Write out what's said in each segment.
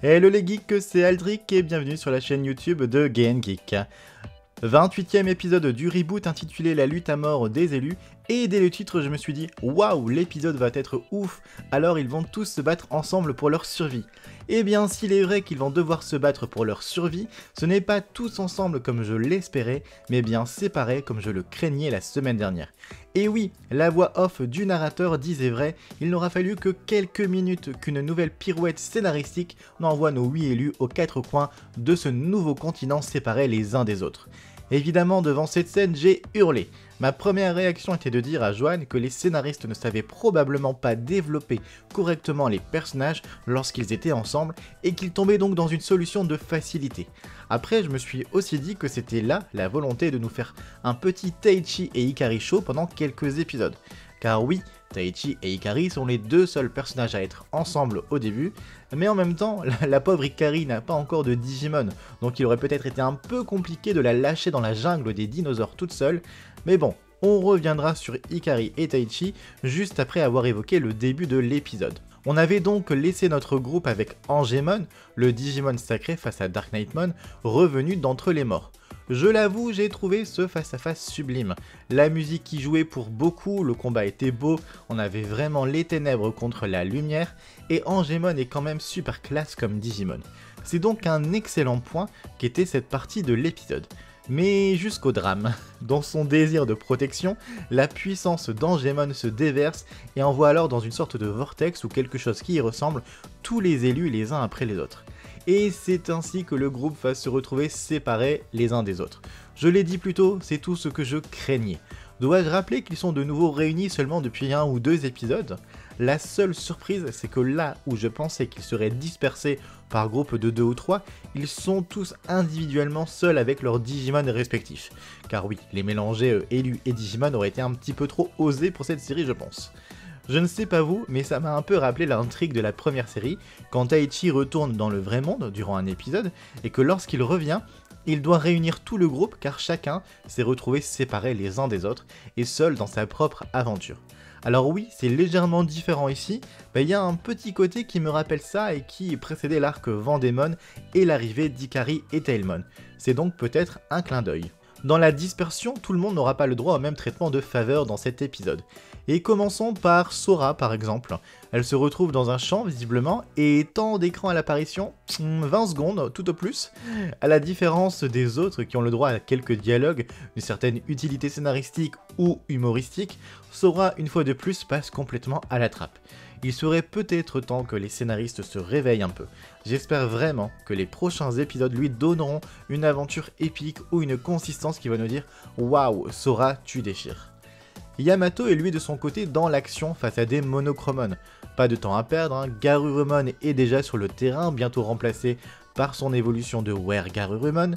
Hello les geeks, c'est Aldric et bienvenue sur la chaîne YouTube de GameGeek. 28e épisode du reboot intitulé La lutte à mort des élus, et dès le titre je me suis dit waouh, l'épisode va être ouf, alors ils vont tous se battre ensemble pour leur survie. Et bien s'il est vrai qu'ils vont devoir se battre pour leur survie, ce n'est pas tous ensemble comme je l'espérais, mais bien séparés comme je le craignais la semaine dernière. Et oui, la voix off du narrateur disait vrai, il n'aura fallu que quelques minutes qu'une nouvelle pirouette scénaristique n'envoie nos 8 élus aux 4 coins de ce nouveau continent séparés les uns des autres. Évidemment, devant cette scène, j'ai hurlé. Ma première réaction était de dire à Joanne que les scénaristes ne savaient probablement pas développer correctement les personnages lorsqu'ils étaient ensemble et qu'ils tombaient donc dans une solution de facilité. Après, je me suis aussi dit que c'était là la volonté de nous faire un petit Taichi et Hikari show pendant quelques épisodes. Car oui, Taichi et Hikari sont les deux seuls personnages à être ensemble au début, mais en même temps, la pauvre Hikari n'a pas encore de Digimon, donc il aurait peut-être été un peu compliqué de la lâcher dans la jungle des dinosaures toute seule, mais bon, on reviendra sur Hikari et Taichi juste après avoir évoqué le début de l'épisode. On avait donc laissé notre groupe avec Angemon, le Digimon sacré face à Dark Knightmon, revenu d'entre les morts. Je l'avoue, j'ai trouvé ce face-à-face sublime. La musique qui jouait pour beaucoup, le combat était beau, on avait vraiment les ténèbres contre la lumière, et Angemon est quand même super classe comme Digimon. C'est donc un excellent point qu'était cette partie de l'épisode. Mais jusqu'au drame. Dans son désir de protection, la puissance d'Angemon se déverse et envoie alors dans une sorte de vortex ou quelque chose qui y ressemble tous les élus les uns après les autres. Et c'est ainsi que le groupe va se retrouver séparés les uns des autres. Je l'ai dit plus tôt, c'est tout ce que je craignais. Dois-je rappeler qu'ils sont de nouveau réunis seulement depuis 1 ou 2 épisodes? La seule surprise, c'est que là où je pensais qu'ils seraient dispersés par groupe de 2 ou 3, ils sont tous individuellement seuls avec leurs Digimon respectifs. Car oui, les mélanger élus et Digimon aurait été un petit peu trop osé pour cette série je pense. Je ne sais pas vous, mais ça m'a un peu rappelé l'intrigue de la première série, quand Taichi retourne dans le vrai monde durant un épisode, et que lorsqu'il revient, il doit réunir tout le groupe car chacun s'est retrouvé séparé les uns des autres et seul dans sa propre aventure. Alors oui, c'est légèrement différent ici, mais il y a un petit côté qui me rappelle ça et qui précédait l'arc Vendémon et l'arrivée d'Hikari et Tailmon. C'est donc peut-être un clin d'œil. Dans la dispersion, tout le monde n'aura pas le droit au même traitement de faveur dans cet épisode. Et commençons par Sora par exemple. Elle se retrouve dans un champ visiblement, et temps d'écran à l'apparition, 20 secondes tout au plus. À la différence des autres qui ont le droit à quelques dialogues, une certaine utilité scénaristique ou humoristique, Sora une fois de plus passe complètement à la trappe. Il serait peut-être temps que les scénaristes se réveillent un peu. J'espère vraiment que les prochains épisodes lui donneront une aventure épique ou une consistance qui va nous dire « Waouh, Sora, tu déchires ». Yamato est lui de son côté dans l'action face à des monochromon. Pas de temps à perdre, Garurumon est déjà sur le terrain, bientôt remplacé par son évolution de Were Garurumon.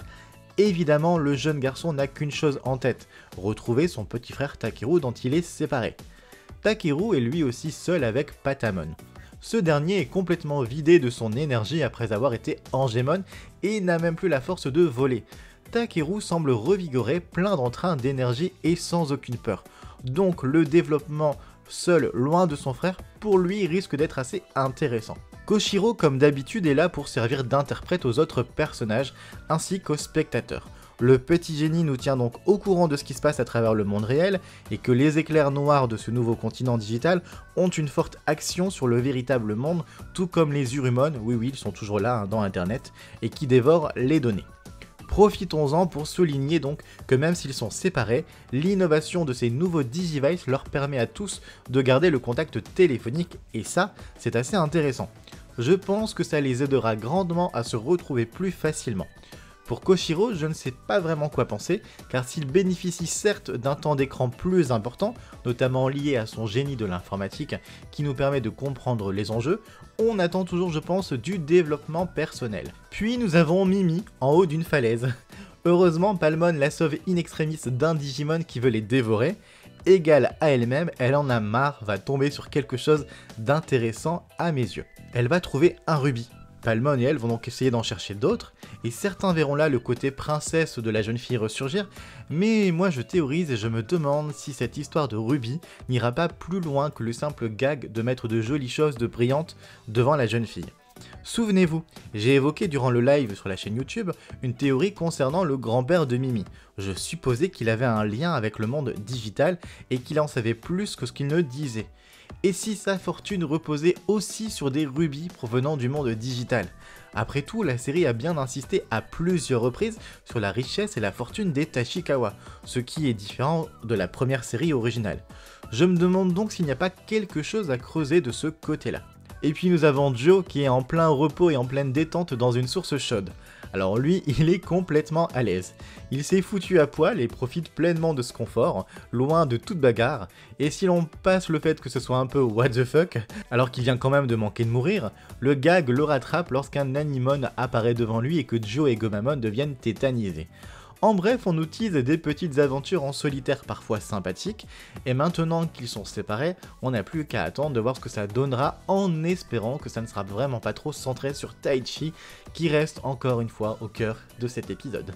Évidemment, le jeune garçon n'a qu'une chose en tête, retrouver son petit frère Takeru dont il est séparé. Takeru est lui aussi seul avec Patamon. Ce dernier est complètement vidé de son énergie après avoir été Angemon et n'a même plus la force de voler. Takeru semble revigoré, plein d'entrain, d'énergie et sans aucune peur. Donc le développement seul loin de son frère, pour lui risque d'être assez intéressant. Koshiro comme d'habitude est là pour servir d'interprète aux autres personnages ainsi qu'aux spectateurs. Le petit génie nous tient donc au courant de ce qui se passe à travers le monde réel et que les éclairs noirs de ce nouveau continent digital ont une forte action sur le véritable monde, tout comme les Urumon, oui ils sont toujours là dans internet, et qui dévorent les données. Profitons-en pour souligner donc que même s'ils sont séparés, l'innovation de ces nouveaux Digivice leur permet à tous de garder le contact téléphonique et ça, c'est assez intéressant. Je pense que ça les aidera grandement à se retrouver plus facilement. Pour Koshiro, je ne sais pas vraiment quoi penser, car s'il bénéficie certes d'un temps d'écran plus important, notamment lié à son génie de l'informatique qui nous permet de comprendre les enjeux, on attend toujours je pense du développement personnel. Puis nous avons Mimi en haut d'une falaise. Heureusement Palmon la sauve in extremis d'un Digimon qui veut les dévorer. Égale à elle-même, elle en a marre, va tomber sur quelque chose d'intéressant à mes yeux. Elle va trouver un rubis. Palmon et elle vont donc essayer d'en chercher d'autres, et certains verront là le côté princesse de la jeune fille ressurgir, mais moi je théorise et je me demande si cette histoire de rubis n'ira pas plus loin que le simple gag de mettre de jolies choses de brillantes devant la jeune fille. Souvenez-vous, j'ai évoqué durant le live sur la chaîne YouTube une théorie concernant le grand-père de Mimi. Je supposais qu'il avait un lien avec le monde digital et qu'il en savait plus que ce qu'il ne disait. Et si sa fortune reposait aussi sur des rubis provenant du monde digital? Après tout, la série a bien insisté à plusieurs reprises sur la richesse et la fortune des Tachikawa, ce qui est différent de la première série originale. Je me demande donc s'il n'y a pas quelque chose à creuser de ce côté-là. Et puis nous avons Joe qui est en plein repos et en pleine détente dans une source chaude. Alors lui, il est complètement à l'aise. Il s'est foutu à poil et profite pleinement de ce confort, loin de toute bagarre. Et si l'on passe le fait que ce soit un peu what the fuck, alors qu'il vient quand même de manquer de mourir, le gag le rattrape lorsqu'un Anemone apparaît devant lui et que Joe et Gomamon deviennent tétanisés. En bref, on nous tease des petites aventures en solitaire parfois sympathiques, et maintenant qu'ils sont séparés, on n'a plus qu'à attendre de voir ce que ça donnera en espérant que ça ne sera vraiment pas trop centré sur Taichi, qui reste encore une fois au cœur de cet épisode.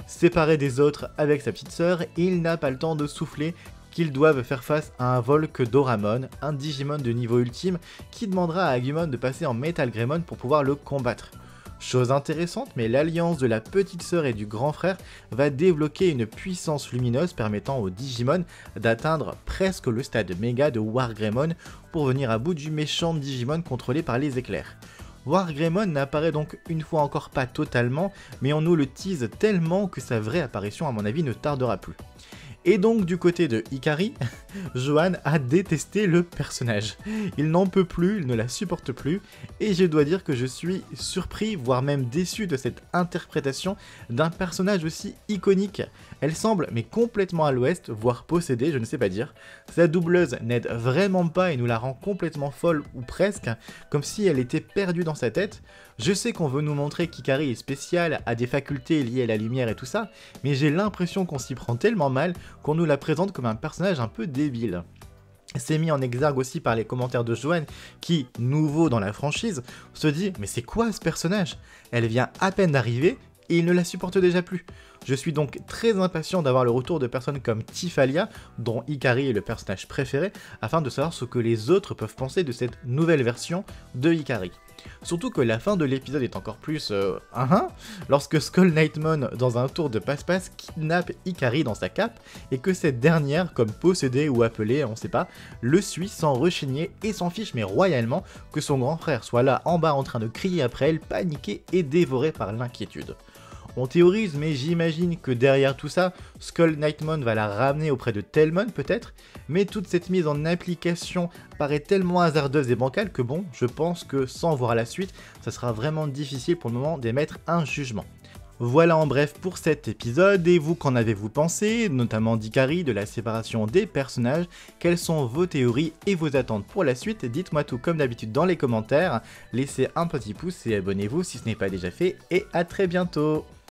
Séparé des autres avec sa petite sœur, il n'a pas le temps de souffler qu'ils doivent faire face à un Volk Doramon, un Digimon de niveau ultime qui demandera à Agumon de passer en Metal Greymon pour pouvoir le combattre. Chose intéressante, mais l'alliance de la petite sœur et du grand frère va débloquer une puissance lumineuse permettant aux Digimon d'atteindre presque le stade méga de Wargreymon pour venir à bout du méchant Digimon contrôlé par les éclairs. Wargreymon n'apparaît donc une fois encore pas totalement, mais on nous le tease tellement que sa vraie apparition à mon avis ne tardera plus. Et donc du côté de Hikari, Johan a détesté le personnage. Il n'en peut plus, il ne la supporte plus, et je dois dire que je suis surpris, voire même déçu de cette interprétation d'un personnage aussi iconique. Elle semble mais complètement à l'ouest, voire possédée, je ne sais pas dire. Sa doubleuse n'aide vraiment pas et nous la rend complètement folle ou presque, comme si elle était perdue dans sa tête. Je sais qu'on veut nous montrer qu'Hikari est spéciale, a des facultés liées à la lumière et tout ça, mais j'ai l'impression qu'on s'y prend tellement mal qu'on nous la présente comme un personnage un peu débile. C'est mis en exergue aussi par les commentaires de Johan qui, nouveau dans la franchise, se dit « Mais c'est quoi ce personnage? Elle vient à peine d'arriver et il ne la supporte déjà plus ». Je suis donc très impatient d'avoir le retour de personnes comme Tifalia, dont Hikari est le personnage préféré, afin de savoir ce que les autres peuvent penser de cette nouvelle version de Hikari. Surtout que la fin de l'épisode est encore plus lorsque Skull Knightmon, dans un tour de passe-passe, kidnappe Hikari dans sa cape, et que cette dernière, comme possédée ou appelée, on sait pas, le suit sans rechigner et s'en fiche mais royalement que son grand frère soit là en bas en train de crier après elle, paniqué et dévoré par l'inquiétude. On théorise, mais j'imagine que derrière tout ça, Skull Knightmon va la ramener auprès de Telmon peut-être, mais toute cette mise en application paraît tellement hasardeuse et bancale que bon, je pense que sans voir la suite, ça sera vraiment difficile pour le moment d'émettre un jugement. Voilà en bref pour cet épisode, et vous qu'en avez-vous pensé, notamment d'Hikari, de la séparation des personnages, quelles sont vos théories et vos attentes pour la suite, dites-moi tout comme d'habitude dans les commentaires, laissez un petit pouce et abonnez-vous si ce n'est pas déjà fait, et à très bientôt.